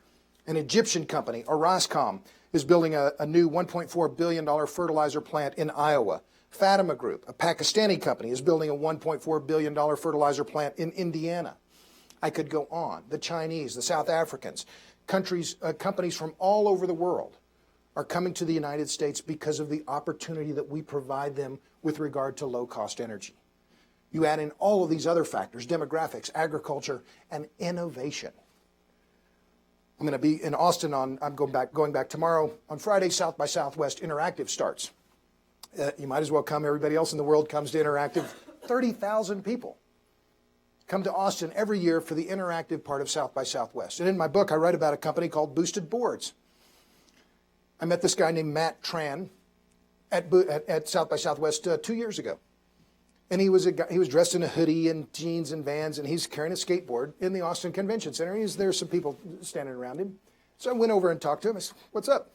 S3: An Egyptian company, Orascom, is building a new $1.4 billion fertilizer plant in Iowa. Fatima Group, a Pakistani company, is building a $1.4 billion fertilizer plant in Indiana. I could go on. The Chinese, the South Africans, companies from all over the world are coming to the United States because of the opportunity that we provide them with regard to low-cost energy. You add in all of these other factors, demographics, agriculture, and innovation. I'm going to be in Austin I'm going back tomorrow. On Friday, South by Southwest Interactive starts. You might as well come. Everybody else in the world comes to Interactive. 30,000 people come to Austin every year for the interactive part of South by Southwest. And in my book, I write about a company called Boosted Boards. I met this guy named Matt Tran at South by Southwest 2 years ago. And he was dressed in a hoodie and jeans and Vans, and he's carrying a skateboard in the Austin Convention Center. There's some people standing around him. So I went over and talked to him. I said, "What's up?"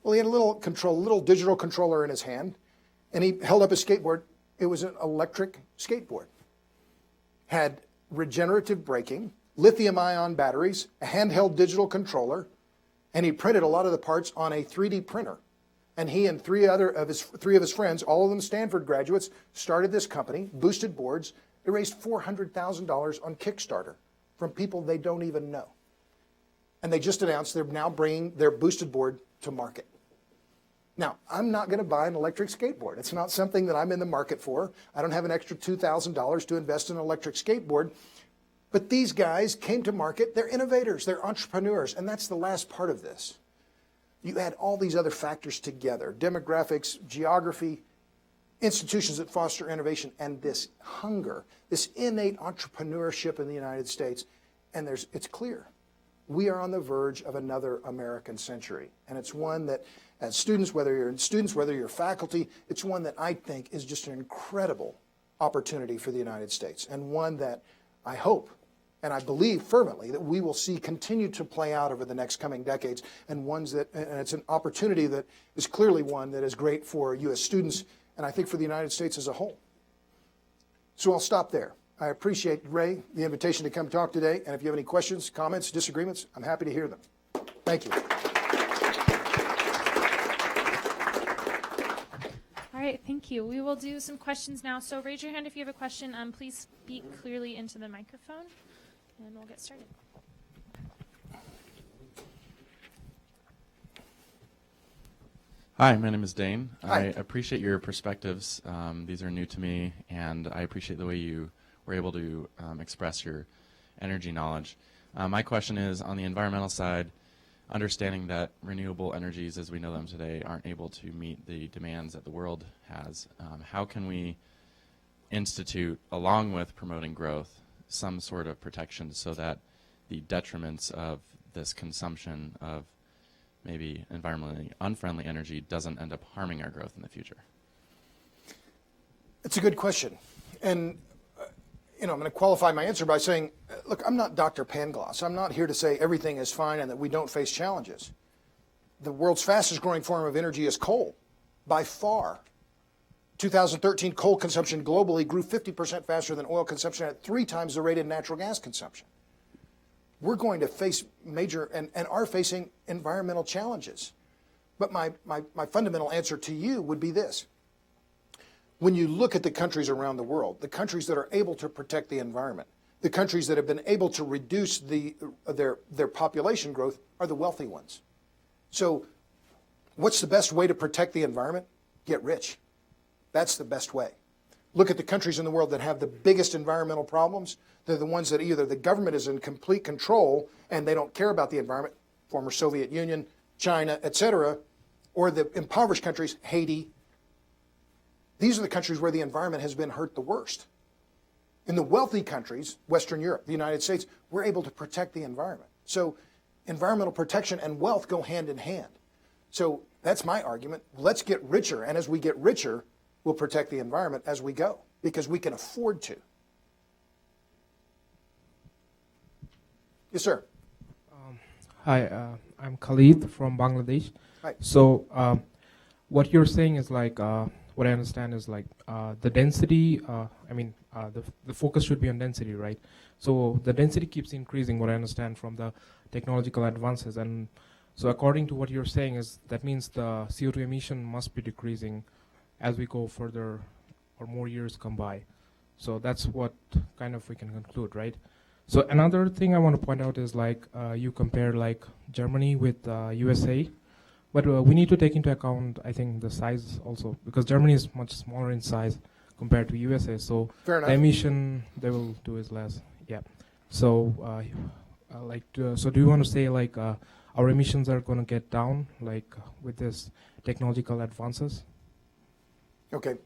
S3: Well, he had a little digital controller in his hand, and he held up his skateboard. It was an electric skateboard. Had regenerative braking, lithium-ion batteries, a handheld digital controller, and he printed a lot of the parts on a 3D printer. And he and three of his friends, all of them Stanford graduates, started this company, Boosted Boards. They raised $400,000 on Kickstarter from people they don't even know. And they just announced they're now bringing their Boosted Board to market. Now, I'm not going to buy an electric skateboard. It's not something that I'm in the market for. I don't have an extra $2,000 to invest in an electric skateboard. But these guys came to market. They're innovators. They're entrepreneurs. And that's the last part of this. You add all these other factors together, demographics, geography, institutions that foster innovation, and this hunger, this innate entrepreneurship in the United States, and it's clear. We are on the verge of another American century. And it's one that, as students, whether you're faculty, it's one that I think is just an incredible opportunity for the United States, and one that I hope and I believe fervently that we will see continue to play out over the next coming decades, and it's an opportunity that is clearly one that is great for U.S. students, and I think for the United States as a whole. So I'll stop there. I appreciate, Ray, the invitation to come talk today, and if you have any questions, comments, disagreements, I'm happy to hear them. Thank you.
S1: All right, thank you. We will do some questions now. So raise your hand if you have a question. Please speak clearly into the microphone, and we'll get started.
S4: Hi, my name is Dane.
S3: Hi.
S4: I appreciate your perspectives. These are new to me, and I appreciate the way you were able to express your energy knowledge. My question is, on the environmental side, understanding that renewable energies as we know them today aren't able to meet the demands that the world has, how can we institute, along with promoting growth, some sort of protection so that the detriments of this consumption of maybe environmentally unfriendly energy doesn't end up harming our growth in the future?
S3: It's a good question. And I'm going to qualify my answer by saying, look, I'm not Dr. Pangloss. I'm not here to say everything is fine and that we don't face challenges. The world's fastest growing form of energy is coal, by far. 2013 coal consumption globally grew 50% faster than oil consumption at 3 times the rate of natural gas consumption. We're going to face major and are facing environmental challenges. But my fundamental answer to you would be this. When you look at the countries around the world, the countries that are able to protect the environment, the countries that have been able to reduce their population growth are the wealthy ones. So what's the best way to protect the environment? Get rich. That's the best way. Look at the countries in the world that have the biggest environmental problems. They're the ones that either the government is in complete control and they don't care about the environment, former Soviet Union, China, etc., or the impoverished countries, Haiti. These are the countries where the environment has been hurt the worst. In the wealthy countries, Western Europe, the United States, we're able to protect the environment. So environmental protection and wealth go hand in hand. So that's my argument. Let's get richer, and as we get richer, we'll protect the environment as we go, because we can afford to. Yes, sir.
S5: Hi, I'm Khalid from Bangladesh.
S3: Hi.
S5: So what you're saying is like, what I understand is like the density, the focus should be on density, right? So the density keeps increasing, what I understand from the technological advances. And so according to what you're saying is that means the CO2 emission must be decreasing as we go further or more years come by. So that's what kind of we can conclude, right? So another thing I want to point out is like you compare like Germany with USA, but we need to take into account, I think, the size also, because Germany is much smaller in size compared to USA. So
S3: Fair enough.
S5: the emission they will do is less. Yeah. So so do you want to say like our emissions are going to get down like with this technological advances?
S3: Okay.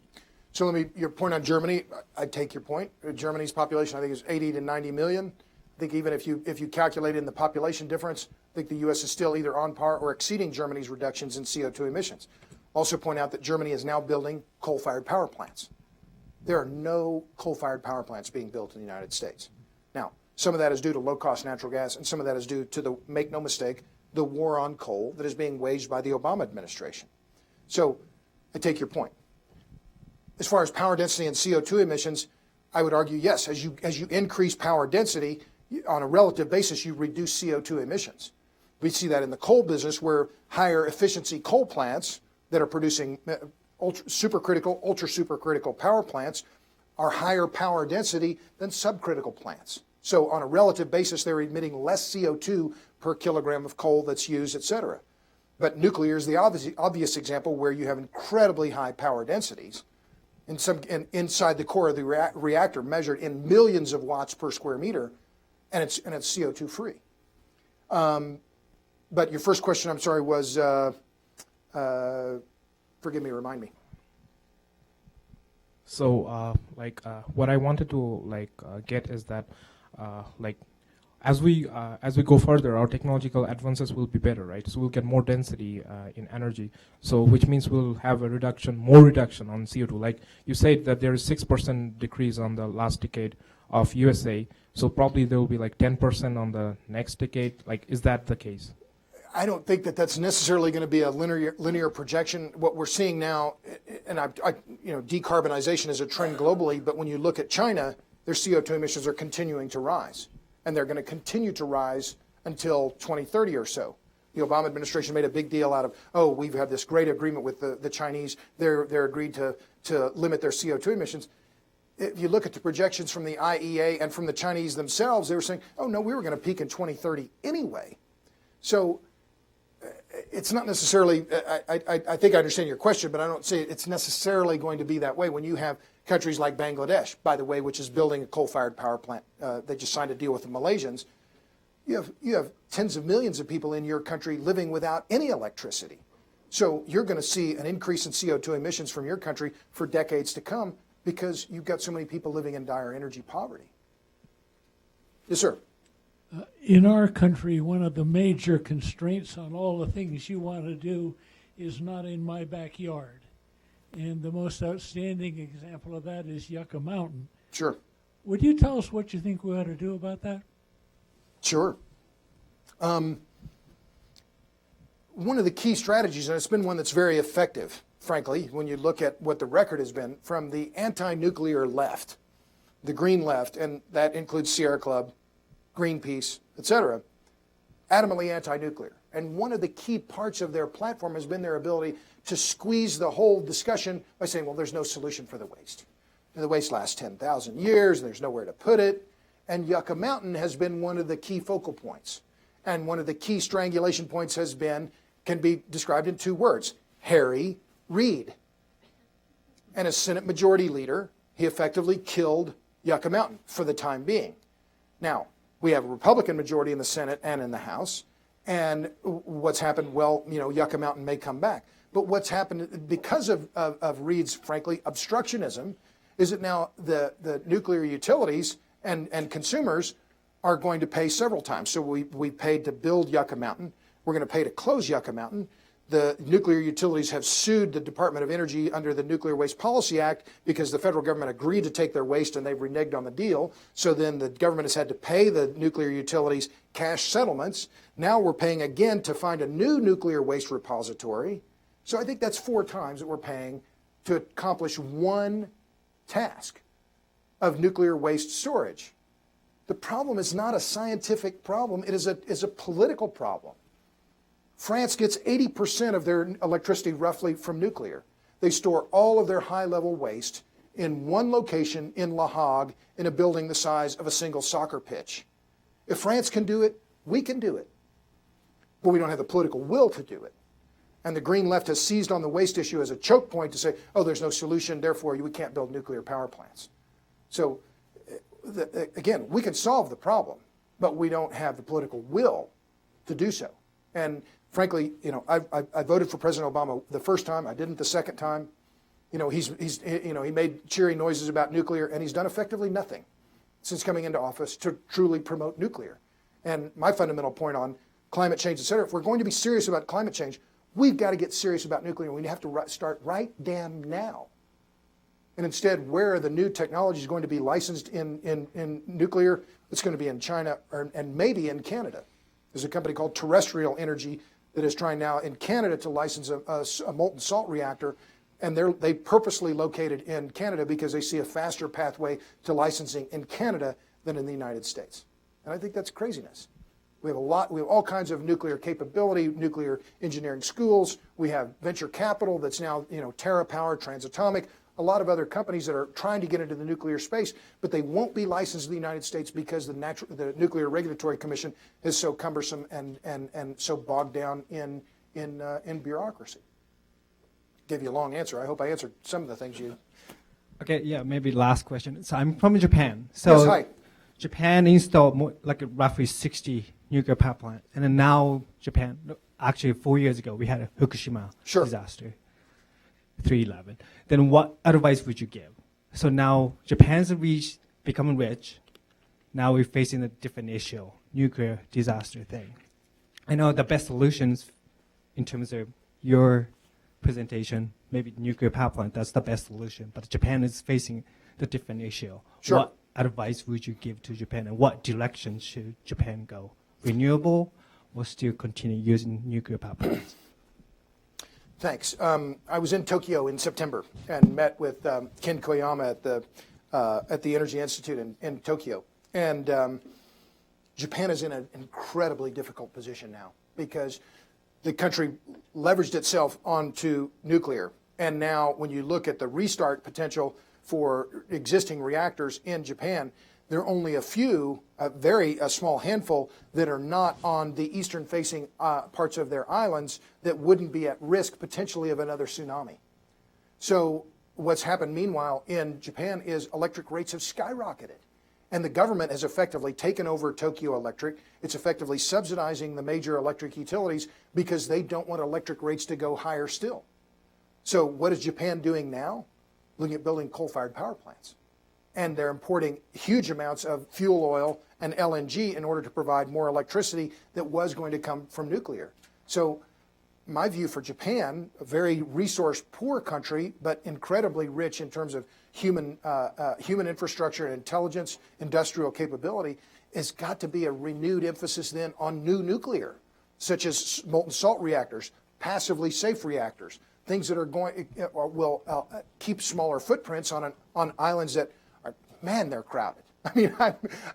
S3: So your point on Germany, I take your point. Germany's population, I think, is 80 to 90 million. I think even if you calculate in the population difference, I think the U.S. is still either on par or exceeding Germany's reductions in CO2 emissions. Also point out that Germany is now building coal-fired power plants. There are no coal-fired power plants being built in the United States. Now, some of that is due to low-cost natural gas, and some of that is due to make no mistake, the war on coal that is being waged by the Obama administration. So I take your point. As far as power density and CO2 emissions, I would argue, yes, as you increase power density, on a relative basis, you reduce CO2 emissions. We see that in the coal business where higher efficiency coal plants that are producing supercritical, ultra supercritical power plants are higher power density than subcritical plants. So on a relative basis, they're emitting less CO2 per kilogram of coal that's used, et cetera. But nuclear is the obvious example where you have incredibly high power densities inside the core of the reactor, measured in millions of watts per square meter, and it's CO2 free. But your first question, I'm sorry, was forgive me, remind me.
S5: So what I wanted to get is that as we go further, our technological advances will be better, right? So we'll get more density in energy. So which means we'll have a more reduction on CO2. Like you said that there is 6% decrease on the last decade of USA. So probably there will be like 10% on the next decade. Like, is that the case?
S3: I don't think that that's necessarily going to be a linear projection. What we're seeing now, and decarbonization is a trend globally, but when you look at China, their CO2 emissions are continuing to rise. And they're going to continue to rise until 2030 or so. The Obama administration made a big deal out of, we've had this great agreement with the Chinese. They're agreed to limit their CO2 emissions. If you look at the projections from the IEA and from the Chinese themselves, they were saying, no, we were going to peak in 2030 anyway. So it's not necessarily, I think I understand your question, but I don't say it's necessarily going to be that way when you have countries like Bangladesh, by the way, which is building a coal-fired power plant. They just signed a deal with the Malaysians. You have tens of millions of people in your country living without any electricity. So you're going to see an increase in CO2 emissions from your country for decades to come because you've got so many people living in dire energy poverty. Yes, sir.
S6: In our country, one of the major constraints on all the things you want to do is not in my backyard. And the most outstanding example of that is Yucca Mountain.
S3: Sure.
S6: Would you tell us what you think we ought to do about that?
S3: Sure. One of the key strategies, and it's been one that's very effective, frankly, when you look at what the record has been from the anti-nuclear left, the green left, and that includes Sierra Club, Greenpeace, etc., adamantly anti-nuclear. And one of the key parts of their platform has been their ability to squeeze the whole discussion by saying, well, there's no solution for the waste. And the waste lasts 10,000 years, and there's nowhere to put it. And Yucca Mountain has been one of the key focal points. And one of the key strangulation points has been, can be described in two words, Harry Reid. And as Senate Majority Leader, he effectively killed Yucca Mountain for the time being. Now, we have a Republican majority in the Senate and in the House. And what's happened, well, Yucca Mountain may come back. But what's happened because of Reid's, frankly, obstructionism, is that now the nuclear utilities and consumers are going to pay several times. So we paid to build Yucca Mountain. We're going to pay to close Yucca Mountain. The nuclear utilities have sued the Department of Energy under the Nuclear Waste Policy Act because the federal government agreed to take their waste and they've reneged on the deal. So then the government has had to pay the nuclear utilities cash settlements. Now we're paying again to find a new nuclear waste repository. So I think that's 4 times that we're paying to accomplish one task of nuclear waste storage. The problem is not a scientific problem. It is a political problem. France gets 80% of their electricity roughly from nuclear. They store all of their high-level waste in one location in La Hague in a building the size of a single soccer pitch. If France can do it, we can do it. But we don't have the political will to do it. And the Green left has seized on the waste issue as a choke point to say, oh, there's no solution, therefore we can't build nuclear power plants. So, again, we can solve the problem, but we don't have the political will to do so. And frankly, I voted for President Obama the first time. I didn't the second time. He made cheery noises about nuclear, and he's done effectively nothing since coming into office to truly promote nuclear. And my fundamental point on climate change, et cetera, if we're going to be serious about climate change, we've got to get serious about nuclear. We have to start right damn now. And instead, where are the new technologies going to be licensed in nuclear? It's going to be in China and maybe in Canada. There's a company called Terrestrial Energy that is trying now in Canada to license a molten salt reactor. And they purposely located in Canada because they see a faster pathway to licensing in Canada than in the United States. And I think that's craziness. We have all kinds of nuclear capability, nuclear engineering schools. We have venture capital that's now, TerraPower, Transatomic, a lot of other companies that are trying to get into the nuclear space, but they won't be licensed in the United States because the Nuclear Regulatory Commission is so cumbersome and so bogged down in bureaucracy. Gave you a long answer. I hope I answered some of the things you.
S7: Okay, yeah, maybe last question. So I'm from Japan. So
S3: yes, hi.
S7: Japan installed roughly 60 nuclear power plants, and then now Japan. Actually, 4 years ago we had a Fukushima disaster, 3/11. Then what advice would you give? So now Japan's becoming rich. Now we're facing a different issue, nuclear disaster thing. I know the best solutions in terms of your presentation, maybe nuclear power plant, that's the best solution. But Japan is facing the different issue.
S3: Sure.
S7: What advice would you give to Japan, and what direction should Japan go? Renewable or still continue using nuclear power plants?
S3: Thanks. I was in Tokyo in September and met with Ken Koyama at the Energy Institute in Tokyo. And Japan is in an incredibly difficult position now because the country leveraged itself onto nuclear. And now when you look at the restart potential for existing reactors in Japan, there are only a few, a small handful, that are not on the eastern-facing parts of their islands that wouldn't be at risk potentially of another tsunami. So what's happened meanwhile in Japan is electric rates have skyrocketed. And the government has effectively taken over Tokyo Electric. It's effectively subsidizing the major electric utilities because they don't want electric rates to go higher still. So what is Japan doing now? Looking at building coal-fired power plants. And they're importing huge amounts of fuel oil and LNG in order to provide more electricity that was going to come from nuclear. So my view for Japan, a very resource-poor country, but incredibly rich in terms of human infrastructure and intelligence, industrial capability, has got to be a renewed emphasis then on new nuclear, such as molten salt reactors, passively safe reactors, things that are will keep smaller footprints on islands that are, man, they're crowded. I mean,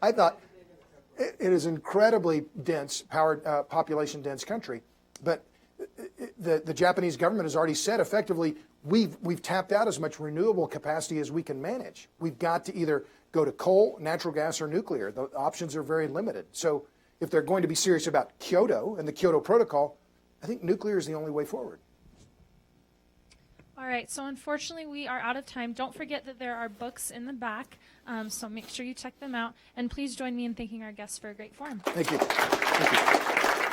S3: I thought it is incredibly dense, population dense country, but the Japanese government has already said effectively we've tapped out as much renewable capacity as we can manage. We've got to either go to coal, natural gas, or nuclear. The options are very limited. So if they're going to be serious about Kyoto and the Kyoto Protocol, I think nuclear is the only way forward.
S1: All right, so unfortunately we are out of time. Don't forget that there are books in the back, so make sure you check them out. And please join me in thanking our guests for a great forum.
S3: Thank you. Thank you.